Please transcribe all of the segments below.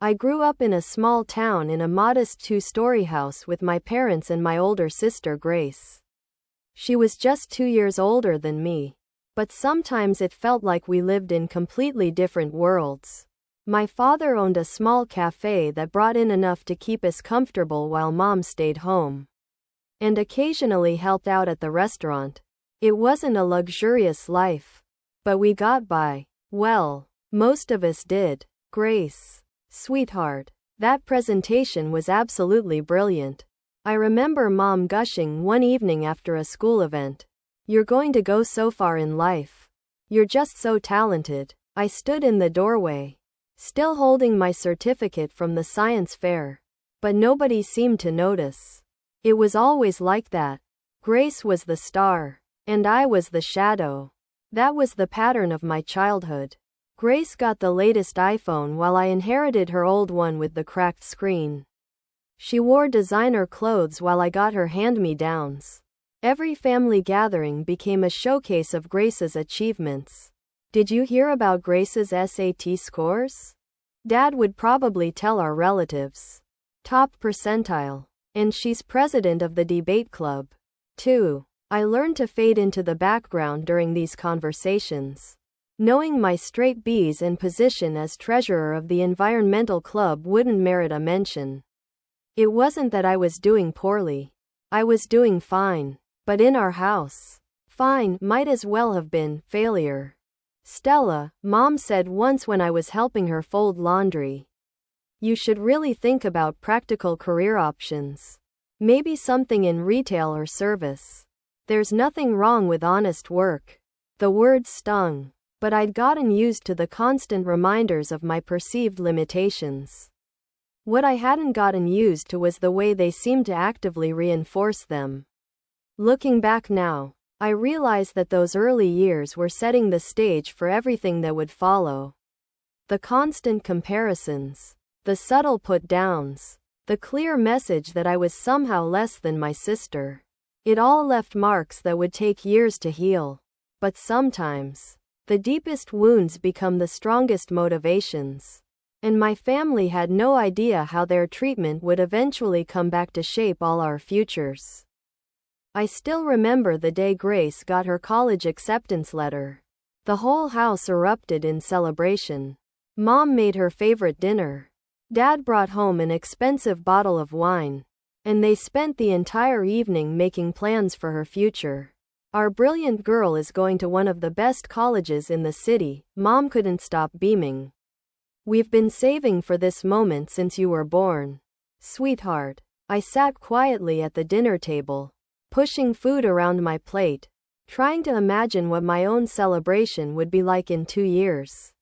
I grew up in a small town in a modest two-story house with my parents and my older sister Grace. She was just 2 years older than me. But sometimes it felt like we lived in completely different worlds. My father owned a small cafe that brought in enough to keep us comfortable while Mom stayed home and occasionally helped out at the restaurant. It wasn't a luxurious life, but we got by. Well, most of us did. Grace, sweetheart, that presentation was absolutely brilliant. I remember Mom gushing one evening after a school event. You're going to go so far in life. You're just so talented. I stood in the doorway, still holding my certificate from the science fair, but nobody seemed to notice. It was always like that. Grace was the star, and I was the shadow. That was the pattern of my childhood. Grace got the latest iPhone while I inherited her old one with the cracked screen. She wore designer clothes while I got her hand-me-downs. Every family gathering became a showcase of Grace's achievements. Did you hear about Grace's SAT scores? Dad would probably tell our relatives. Top percentile. And she's president of the debate club, too. I learned to fade into the background during these conversations. Knowing my straight B's and position as treasurer of the environmental club wouldn't merit a mention. It wasn't that I was doing poorly. I was doing fine. But in our house, fine might as well have been failure. Stella, Mom said once when I was helping her fold laundry, you should really think about practical career options. Maybe something in retail or service. There's nothing wrong with honest work. The word stung, but I'd gotten used to the constant reminders of my perceived limitations. What I hadn't gotten used to was the way they seemed to actively reinforce them. Looking back now, I realize that those early years were setting the stage for everything that would follow. The constant comparisons, the subtle put-downs, the clear message that I was somehow less than my sister. It all left marks that would take years to heal. But sometimes, the deepest wounds become the strongest motivations. And my family had no idea how their treatment would eventually come back to shape all our futures. I still remember the day Grace got her college acceptance letter. The whole house erupted in celebration. Mom made her favorite dinner. Dad brought home an expensive bottle of wine. And they spent the entire evening making plans for her future. Our brilliant girl is going to one of the best colleges in the city. Mom couldn't stop beaming. We've been saving for this moment since you were born. Sweetheart. I sat quietly at the dinner table, pushing food around my plate, trying to imagine what my own celebration would be like in 2 years.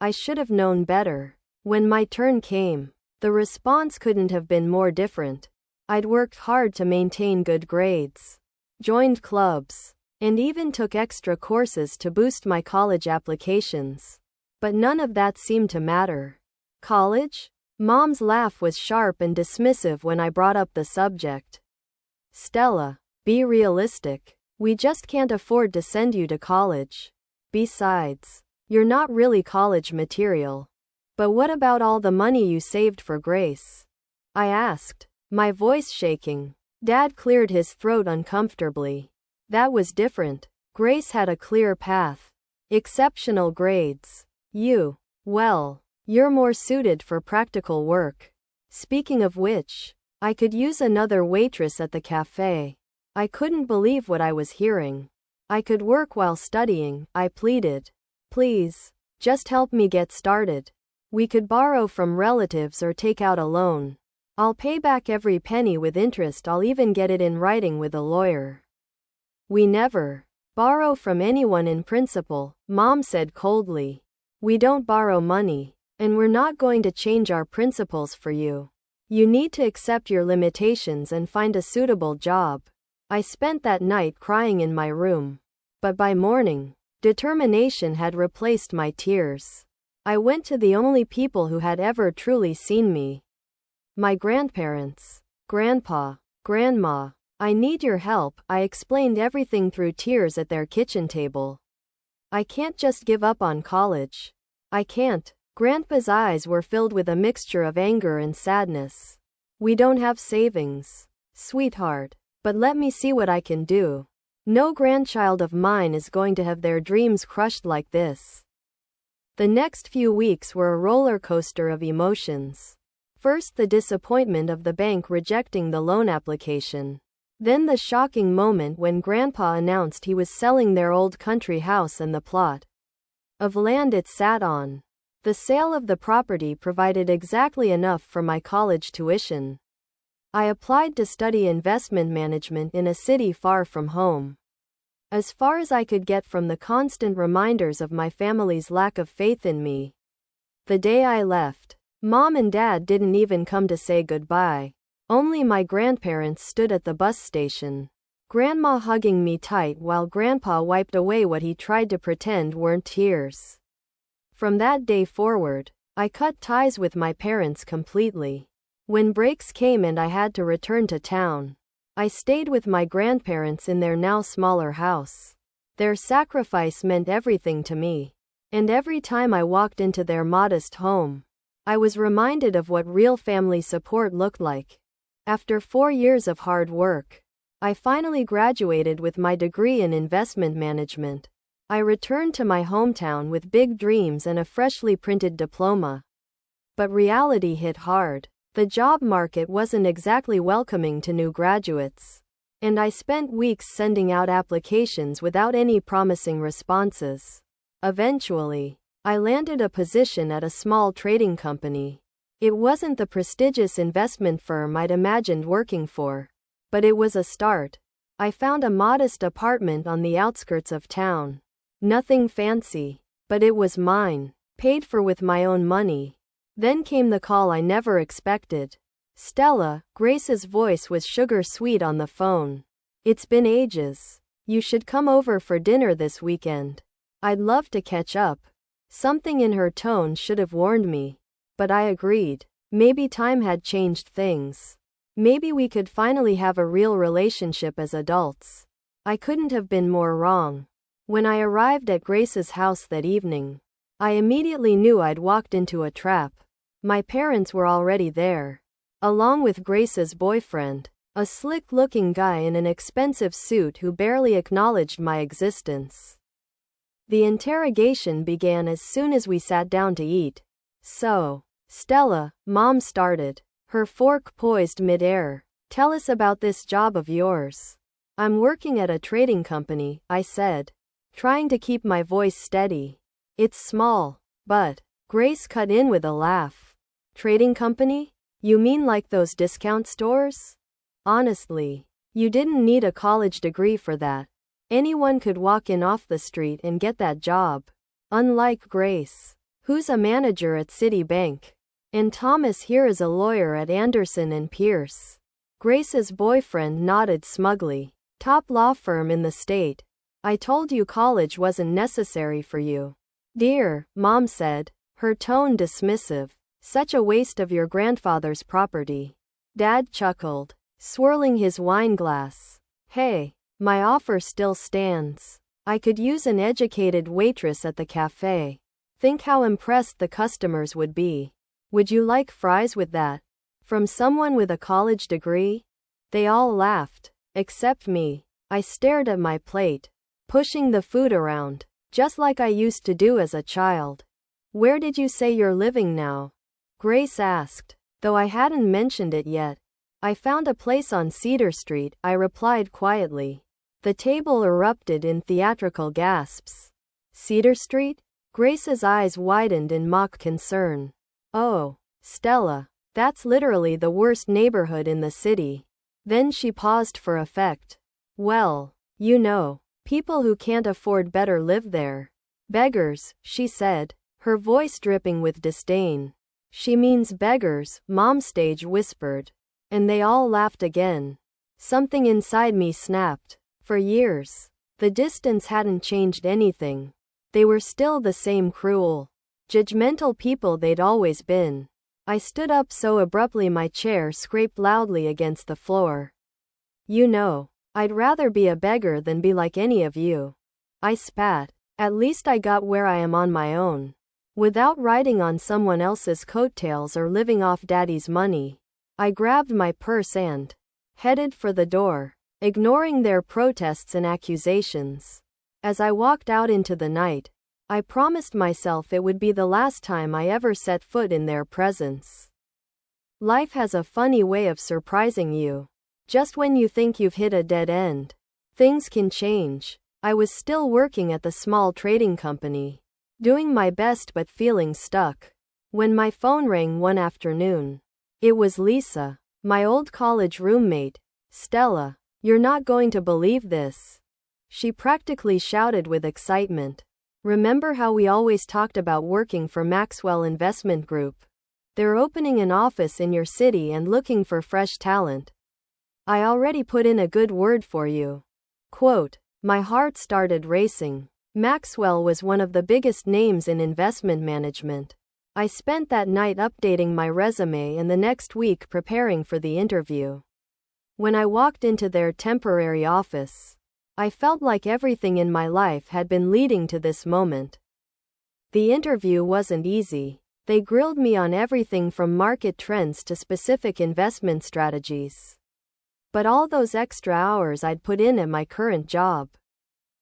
I should have known better. When my turn came, the response couldn't have been more different. I'd worked hard to maintain good grades, joined clubs, and even took extra courses to boost my college applications. But none of that seemed to matter. College? Mom's laugh was sharp and dismissive when I brought up the subject. Stella, be realistic. We just can't afford to send you to college. Besides, you're not really college material. But what about all the money you saved for Grace? I asked, my voice shaking. Dad cleared his throat uncomfortably. That was different. Grace had a clear path. Exceptional grades. Well, you're more suited for practical work. Speaking of which, I could use another waitress at the cafe. I couldn't believe what I was hearing. I could work while studying, I pleaded. Please, just help me get started. We could borrow from relatives or take out a loan. I'll pay back every penny with interest. I'll even get it in writing with a lawyer. We never borrow from anyone in principle, Mom said coldly. We don't borrow money, and we're not going to change our principles for you. You need to accept your limitations and find a suitable job. I spent that night crying in my room. But by morning, determination had replaced my tears. I went to the only people who had ever truly seen me. My grandparents. Grandpa, Grandma. I need your help. I explained everything through tears at their kitchen table. I can't just give up on college. I can't. Grandpa's eyes were filled with a mixture of anger and sadness. We don't have savings, sweetheart, but let me see what I can do. No grandchild of mine is going to have their dreams crushed like this. The next few weeks were a roller coaster of emotions. First, the disappointment of the bank rejecting the loan application. Then the shocking moment when Grandpa announced he was selling their old country house and the plot of land it sat on. The sale of the property provided exactly enough for my college tuition. I applied to study investment management in a city far from home. As far as I could get from the constant reminders of my family's lack of faith in me. The day I left, Mom and Dad didn't even come to say goodbye. Only my grandparents stood at the bus station. Grandma hugging me tight while Grandpa wiped away what he tried to pretend weren't tears. From that day forward, I cut ties with my parents completely. When breaks came and I had to return to town, I stayed with my grandparents in their now smaller house. Their sacrifice meant everything to me. And every time I walked into their modest home, I was reminded of what real family support looked like. After 4 years of hard work, I finally graduated with my degree in investment management. I returned to my hometown with big dreams and a freshly printed diploma. But reality hit hard. The job market wasn't exactly welcoming to new graduates. And I spent weeks sending out applications without any promising responses. Eventually, I landed a position at a small trading company. It wasn't the prestigious investment firm I'd imagined working for. But it was a start. I found a modest apartment on the outskirts of town. Nothing fancy, but it was mine, paid for with my own money. Then came the call I never expected. Stella, Grace's voice was sugar sweet on the phone. It's been ages. You should come over for dinner this weekend. I'd love to catch up. Something in her tone should have warned me. But I agreed. Maybe time had changed things. Maybe we could finally have a real relationship as adults. I couldn't have been more wrong. When I arrived at Grace's house that evening, I immediately knew I'd walked into a trap. My parents were already there, along with Grace's boyfriend, a slick-looking guy in an expensive suit who barely acknowledged my existence. The interrogation began as soon as we sat down to eat. So, Stella, Mom started, her fork poised mid-air. Tell us about this job of yours. I'm working at a trading company, I said, trying to keep my voice steady. It's small, but, Grace cut in with a laugh. Trading company? You mean like those discount stores? Honestly, you didn't need a college degree for that. Anyone could walk in off the street and get that job. Unlike Grace, who's a manager at Citibank. And Thomas here is a lawyer at Anderson and Pierce. Grace's boyfriend nodded smugly. Top law firm in the state. I told you college wasn't necessary for you. Dear, Mom said, her tone dismissive. Such a waste of your grandfather's property. Dad chuckled, swirling his wine glass. Hey, my offer still stands. I could use an educated waitress at the cafe. Think how impressed the customers would be. Would you like fries with that? From someone with a college degree? They all laughed, except me. I stared at my plate, pushing the food around, just like I used to do as a child. Where did you say you're living now? Grace asked, though I hadn't mentioned it yet. I found a place on Cedar Street, I replied quietly. The table erupted in theatrical gasps. Cedar Street? Grace's eyes widened in mock concern. Oh, Stella, that's literally the worst neighborhood in the city. Then she paused for effect. Well, you know, people who can't afford better live there. Beggars, she said, her voice dripping with disdain. She means beggars, Mom stage whispered. And they all laughed again. Something inside me snapped. For years, the distance hadn't changed anything. They were still the same cruel, judgmental people they'd always been. I stood up so abruptly my chair scraped loudly against the floor. You know, I'd rather be a beggar than be like any of you. I spat. At least I got where I am on my own. Without riding on someone else's coattails or living off daddy's money, I grabbed my purse and headed for the door, ignoring their protests and accusations. As I walked out into the night, I promised myself it would be the last time I ever set foot in their presence. Life has a funny way of surprising you. Just when you think you've hit a dead end, things can change. I was still working at the small trading company, doing my best but feeling stuck, when my phone rang one afternoon. It was Lisa, my old college roommate. "Stella, you're not going to believe this," she practically shouted with excitement. "Remember how we always talked about working for Maxwell Investment Group? They're opening an office in your city and looking for fresh talent. I already put in a good word for you." Quote, my heart started racing. Maxwell was one of the biggest names in investment management. I spent that night updating my resume and the next week preparing for the interview. When I walked into their temporary office, I felt like everything in my life had been leading to this moment. The interview wasn't easy. They grilled me on everything from market trends to specific investment strategies. But all those extra hours I'd put in at my current job,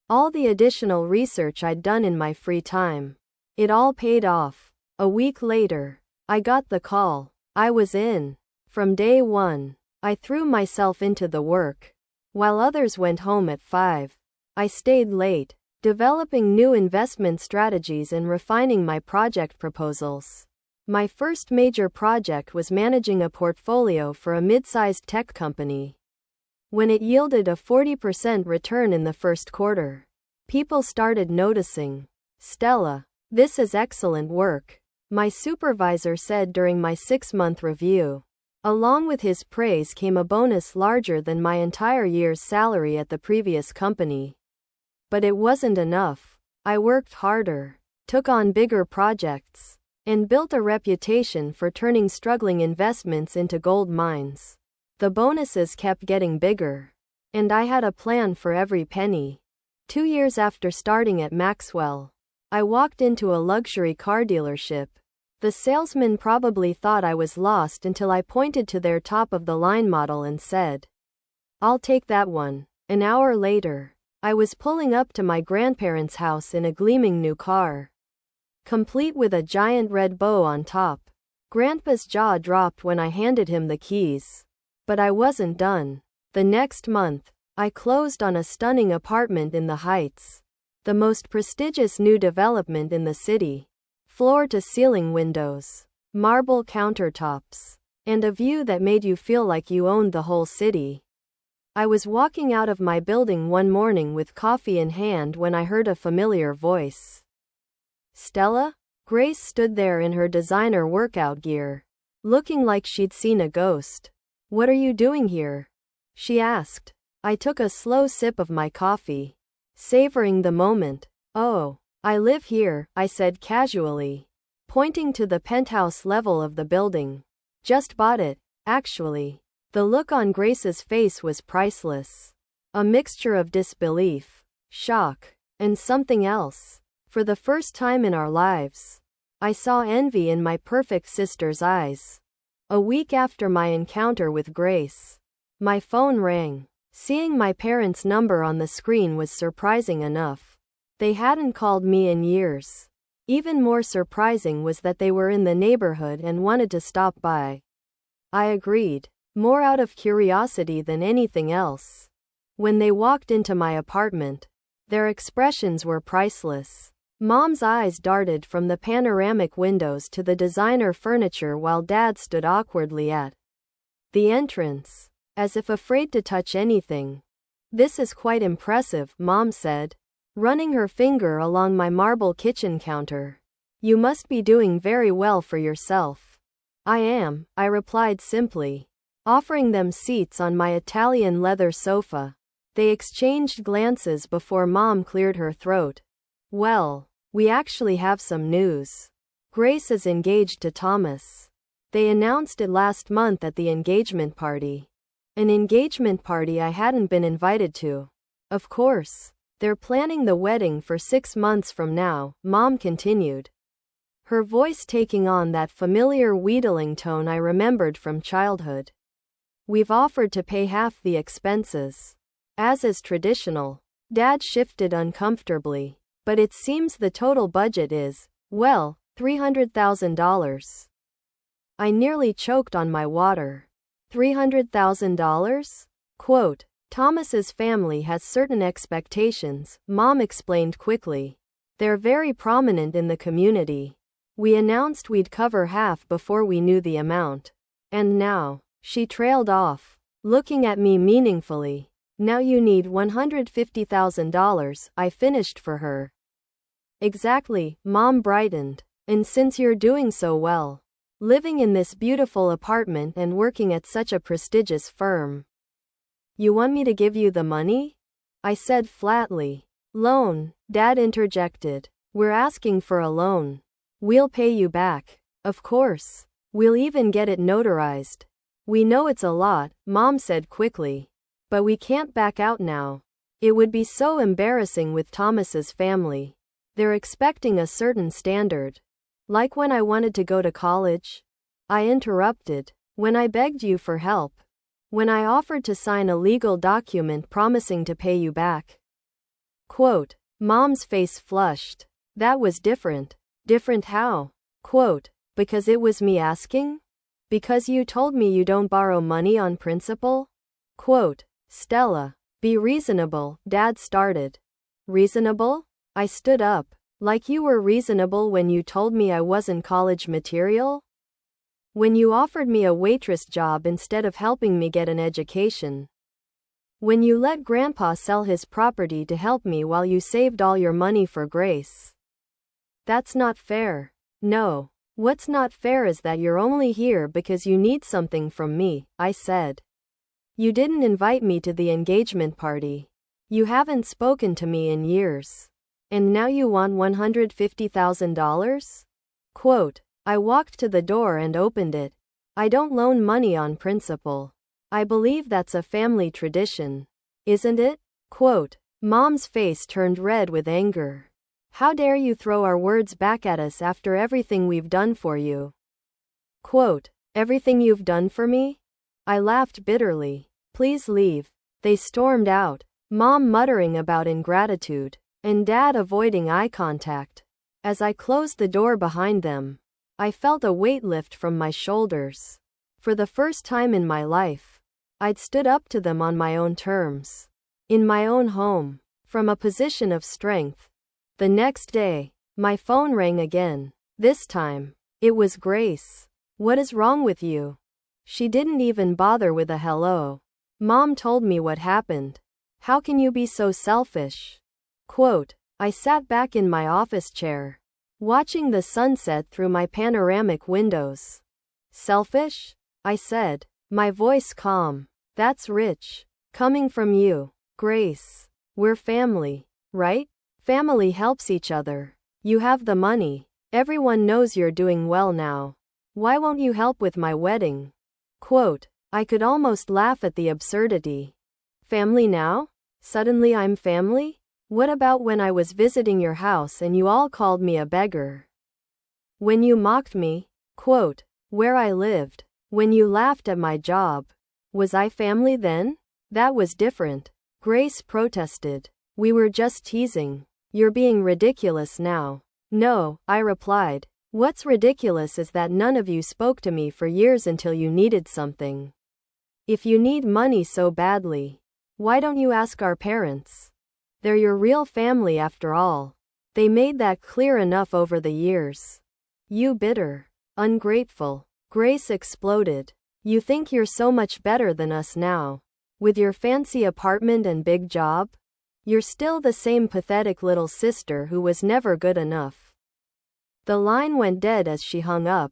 all the additional research I'd done in my free time, it all paid off. A week later, I got the call. I was in. From day one, I threw myself into the work. While others went home at 5, I stayed late, developing new investment strategies and refining my project proposals. My first major project was managing a portfolio for a mid-sized tech company. When it yielded a 40% return in the first quarter, people started noticing. "Stella, this is excellent work," my supervisor said during my 6-month review. Along with his praise came a bonus larger than my entire year's salary at the previous company. But it wasn't enough. I worked harder, took on bigger projects, and built a reputation for turning struggling investments into gold mines. The bonuses kept getting bigger, and I had a plan for every penny. 2 years after starting at Maxwell, I walked into a luxury car dealership. The salesman probably thought I was lost until I pointed to their top-of-the-line model and said, "I'll take that one." An hour later, I was pulling up to my grandparents' house in a gleaming new car, complete with a giant red bow on top. Grandpa's jaw dropped when I handed him the keys. But I wasn't done. The next month, I closed on a stunning apartment in the Heights, the most prestigious new development in the city. Floor-to-ceiling windows, marble countertops, and a view that made you feel like you owned the whole city. I was walking out of my building one morning with coffee in hand when I heard a familiar voice. "Stella?" Grace stood there in her designer workout gear, looking like she'd seen a ghost. "What are you doing here?" she asked. I took a slow sip of my coffee, savoring the moment. "Oh, I live here," I said casually, pointing to the penthouse level of the building. "Just bought it, actually." The look on Grace's face was priceless. A mixture of disbelief, shock, and something else. For the first time in our lives, I saw envy in my perfect sister's eyes. A week after my encounter with Grace, my phone rang. Seeing my parents' number on the screen was surprising enough. They hadn't called me in years. Even more surprising was that they were in the neighborhood and wanted to stop by. I agreed, more out of curiosity than anything else. When they walked into my apartment, their expressions were priceless. Mom's eyes darted from the panoramic windows to the designer furniture while Dad stood awkwardly at the entrance, as if afraid to touch anything. "This is quite impressive," Mom said, running her finger along my marble kitchen counter. "You must be doing very well for yourself." "I am," I replied simply, offering them seats on my Italian leather sofa. They exchanged glances before Mom cleared her throat. "Well, we actually have some news. Grace is engaged to Thomas. They announced it last month at the engagement party." An engagement party I hadn't been invited to. "Of course. They're planning the wedding for 6 months from now," Mom continued, her voice taking on that familiar wheedling tone I remembered from childhood. We've offered to pay half the expenses, as is traditional. Dad shifted uncomfortably. But it seems the total budget is, well, $300,000. I nearly choked on my water. $300,000? Quote, Thomas's family has certain expectations, Mom explained quickly. They're very prominent in the community. We announced we'd cover half before we knew the amount. And now, she trailed off, looking at me meaningfully. Now you need $150,000, I finished for her. Exactly, Mom brightened. And since you're doing so well, living in this beautiful apartment and working at such a prestigious firm, you want me to give you the money? I said flatly. Loan, Dad interjected. We're asking for a loan. We'll pay you back. Of course. We'll even get it notarized. We know it's a lot, Mom said quickly. But we can't back out now. It would be so embarrassing with Thomas's family. They're expecting a certain standard. Like when I wanted to go to college? I interrupted. When I begged you for help. When I offered to sign a legal document promising to pay you back. Quote, Mom's face flushed. That was different. Different how? Quote, because it was me asking? Because you told me you don't borrow money on principle? Quote, Stella, be reasonable, Dad started. Reasonable? I stood up. Like you were reasonable when you told me I wasn't college material? When you offered me a waitress job instead of helping me get an education? When you let Grandpa sell his property to help me while you saved all your money for Grace? That's not fair. No. What's not fair is that you're only here because you need something from me, I said. You didn't invite me to the engagement party. You haven't spoken to me in years. And now you want $150,000? Quote, I walked to the door and opened it. I don't loan money on principle. I believe that's a family tradition. Isn't it? Quote, Mom's face turned red with anger. How dare you throw our words back at us after everything we've done for you? Quote, everything you've done for me? I laughed bitterly. Please leave. They stormed out, Mom muttering about ingratitude, and Dad avoiding eye contact. As I closed the door behind them, I felt a weight lift from my shoulders. For the first time in my life, I'd stood up to them on my own terms. In my own home, from a position of strength. The next day, my phone rang again. This time, it was Grace. What is wrong with you? She didn't even bother with a hello. Mom told me what happened. How can you be so selfish? Quote, I sat back in my office chair, watching the sunset through my panoramic windows. Selfish? I said, my voice calm. That's rich. Coming from you, Grace. We're family, right? Family helps each other. You have the money. Everyone knows you're doing well now. Why won't you help with my wedding? Quote, I could almost laugh at the absurdity. Family now? Suddenly I'm family? What about when I was visiting your house and you all called me a beggar? When you mocked me? Quote, where I lived. When you laughed at my job. Was I family then? That was different. Grace protested. We were just teasing. You're being ridiculous now. No, I replied. What's ridiculous is that none of you spoke to me for years until you needed something. If you need money so badly, why don't you ask our parents? They're your real family after all. They made that clear enough over the years. You bitter, ungrateful. Grace exploded. You think you're so much better than us now? With your fancy apartment and big job? You're still the same pathetic little sister who was never good enough. The line went dead as she hung up.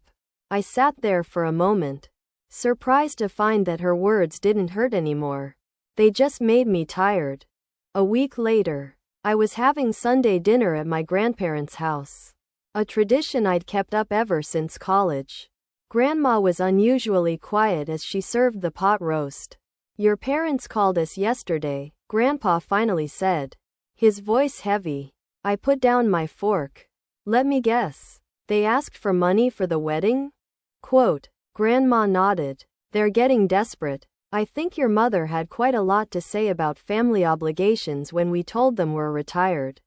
I sat there for a moment, surprised to find that her words didn't hurt anymore. They just made me tired. A week later, I was having Sunday dinner at my grandparents' house. A tradition I'd kept up ever since college. Grandma was unusually quiet as she served the pot roast. Your parents called us yesterday, Grandpa finally said, his voice heavy. I put down my fork. Let me guess. They asked for money for the wedding? Quote, Grandma nodded. They're getting desperate. I think your mother had quite a lot to say about family obligations when we told them we're retired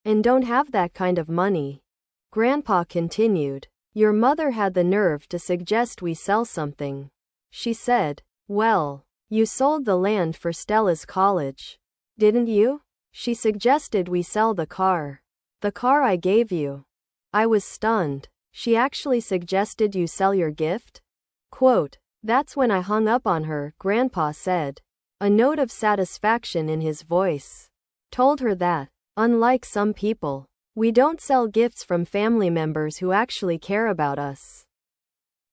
and don't have that kind of money. Grandpa continued. Your mother had the nerve to suggest we sell something. She said, well, you sold the land for Stella's college, didn't you? She suggested we sell the car. The car I gave you. I was stunned. She actually suggested you sell your gift? Quote, that's when I hung up on her, Grandpa said. A note of satisfaction in his voice. Told her that, unlike some people, we don't sell gifts from family members who actually care about us.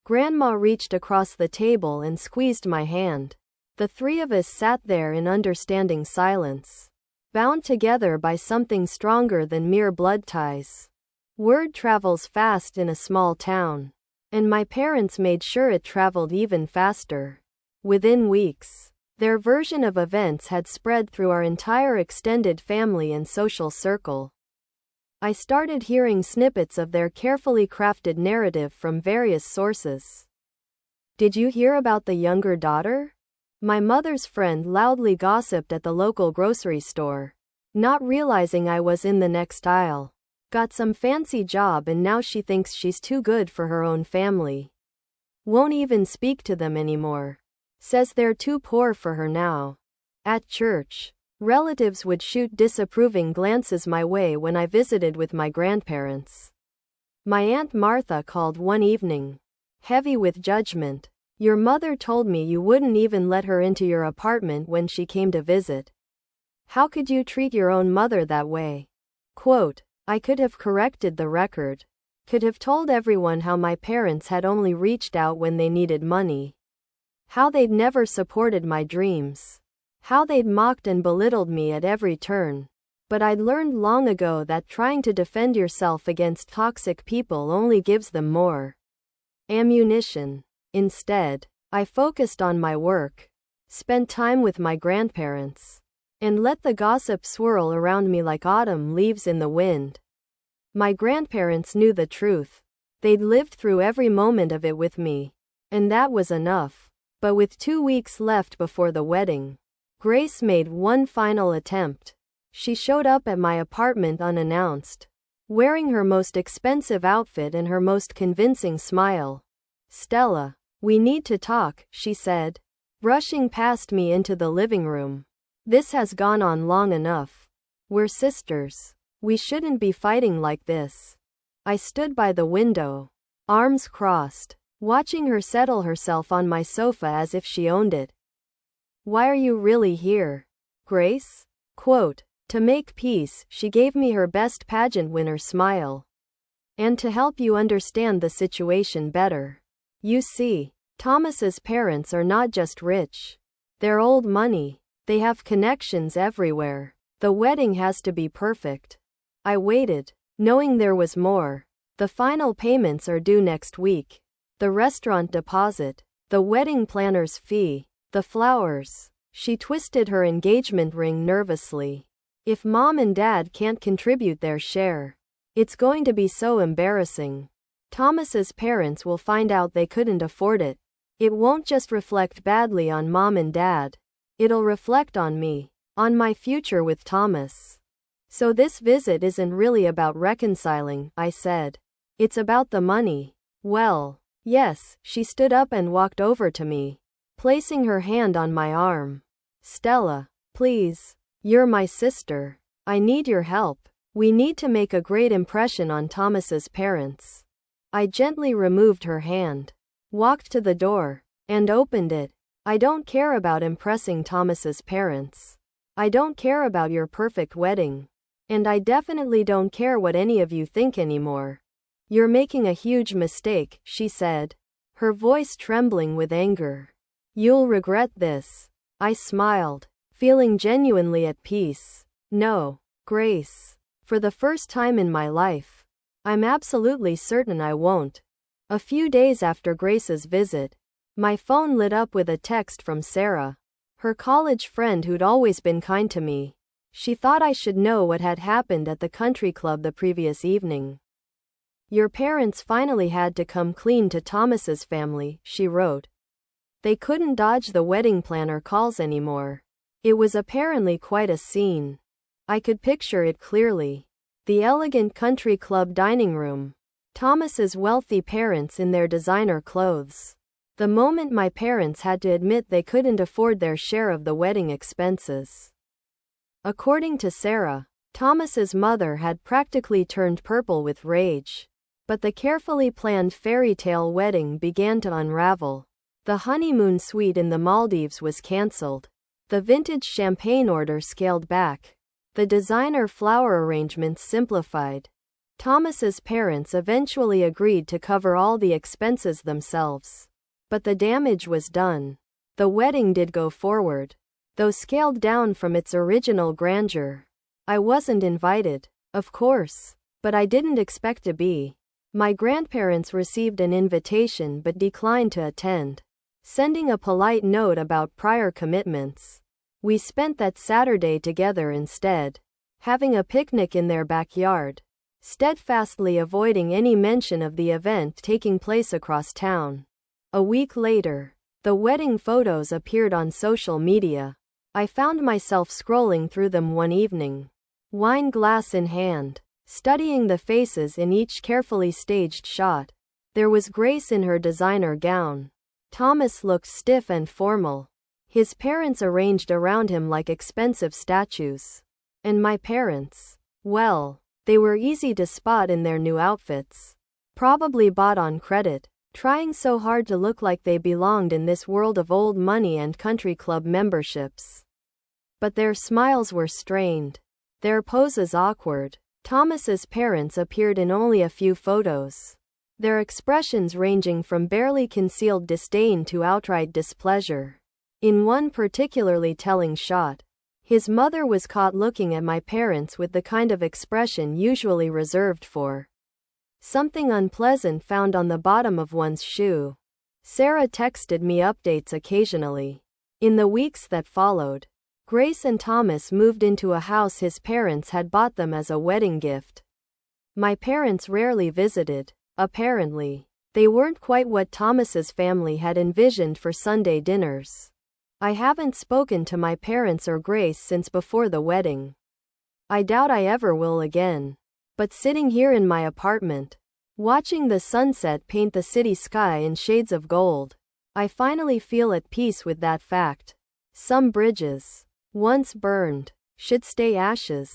Grandma reached across the table and squeezed my hand. The three of us sat there in understanding silence, bound together by something stronger than mere blood ties. Word travels fast in a small town, and my parents made sure it traveled even faster. Within weeks, their version of events had spread through our entire extended family and social circle. I started hearing snippets of their carefully crafted narrative from various sources. Did you hear about the younger daughter? My mother's friend loudly gossiped at the local grocery store, not realizing I was in the next aisle. Got some fancy job and now she thinks she's too good for her own family. Won't even speak to them anymore. Says they're too poor for her now. At church, relatives would shoot disapproving glances my way when I visited with my grandparents. My Aunt Martha called one evening, heavy with judgment. Your mother told me you wouldn't even let her into your apartment when she came to visit. How could you treat your own mother that way? Quote, I could have corrected the record. Could have told everyone how my parents had only reached out when they needed money. How they'd never supported my dreams. How they'd mocked and belittled me at every turn. But I'd learned long ago that trying to defend yourself against toxic people only gives them more ammunition. Instead, I focused on my work, spent time with my grandparents, and let the gossip swirl around me like autumn leaves in the wind. My grandparents knew the truth. They'd lived through every moment of it with me, and that was enough. But with 2 weeks left before the wedding, Grace made one final attempt. She showed up at my apartment unannounced, wearing her most expensive outfit and her most convincing smile. Stella, we need to talk, she said, rushing past me into the living room. This has gone on long enough. We're sisters. We shouldn't be fighting like this. I stood by the window, arms crossed, watching her settle herself on my sofa as if she owned it. Why are you really here, Grace? Quote, to make peace, she gave me her best pageant winner smile. And to help you understand the situation better. You see, Thomas's parents are not just rich. They're old money. They have connections everywhere. The wedding has to be perfect. I waited, knowing there was more. The final payments are due next week. The restaurant deposit, the wedding planner's fee, the flowers. She twisted her engagement ring nervously. If Mom and Dad can't contribute their share, it's going to be so embarrassing. Thomas's parents will find out they couldn't afford it. It won't just reflect badly on Mom and Dad. It'll reflect on me, on my future with Thomas. So this visit isn't really about reconciling, I said. It's about the money. Well, yes, she stood up and walked over to me, placing her hand on my arm. Stella, please. You're my sister. I need your help. We need to make a great impression on Thomas's parents. I gently removed her hand, walked to the door, and opened it. I don't care about impressing Thomas's parents. I don't care about your perfect wedding. And I definitely don't care what any of you think anymore. You're making a huge mistake, she said, her voice trembling with anger. You'll regret this. I smiled, feeling genuinely at peace. No, Grace. For the first time in my life, I'm absolutely certain I won't. A few days after Grace's visit, my phone lit up with a text from Sarah, her college friend who'd always been kind to me. She thought I should know what had happened at the country club the previous evening. Your parents finally had to come clean to Thomas's family, she wrote. They couldn't dodge the wedding planner calls anymore. It was apparently quite a scene. I could picture it clearly. The elegant country club dining room. Thomas's wealthy parents in their designer clothes. The moment my parents had to admit they couldn't afford their share of the wedding expenses. According to Sarah, Thomas's mother had practically turned purple with rage. But the carefully planned fairy tale wedding began to unravel. The honeymoon suite in the Maldives was cancelled. The vintage champagne order scaled back. The designer flower arrangements simplified. Thomas's parents eventually agreed to cover all the expenses themselves. But the damage was done. The wedding did go forward, though scaled down from its original grandeur. I wasn't invited, of course, but I didn't expect to be. My grandparents received an invitation but declined to attend, sending a polite note about prior commitments. We spent that Saturday together instead, having a picnic in their backyard, steadfastly avoiding any mention of the event taking place across town. A week later, the wedding photos appeared on social media. I found myself scrolling through them one evening, wine glass in hand, studying the faces in each carefully staged shot. There was grace in her designer gown. Thomas looked stiff and formal. His parents arranged around him like expensive statues. And my parents, well, they were easy to spot in their new outfits. Probably bought on credit, trying so hard to look like they belonged in this world of old money and country club memberships. But their smiles were strained, their poses awkward. Thomas's parents appeared in only a few photos, their expressions ranging from barely concealed disdain to outright displeasure. In one particularly telling shot, his mother was caught looking at my parents with the kind of expression usually reserved for something unpleasant found on the bottom of one's shoe. Sarah texted me updates occasionally. In the weeks that followed, Grace and Thomas moved into a house his parents had bought them as a wedding gift. My parents rarely visited, apparently. They weren't quite what Thomas's family had envisioned for Sunday dinners. I haven't spoken to my parents or Grace since before the wedding. I doubt I ever will again. But sitting here in my apartment, watching the sunset paint the city sky in shades of gold, I finally feel at peace with that fact. Some bridges, once burned, should stay ashes.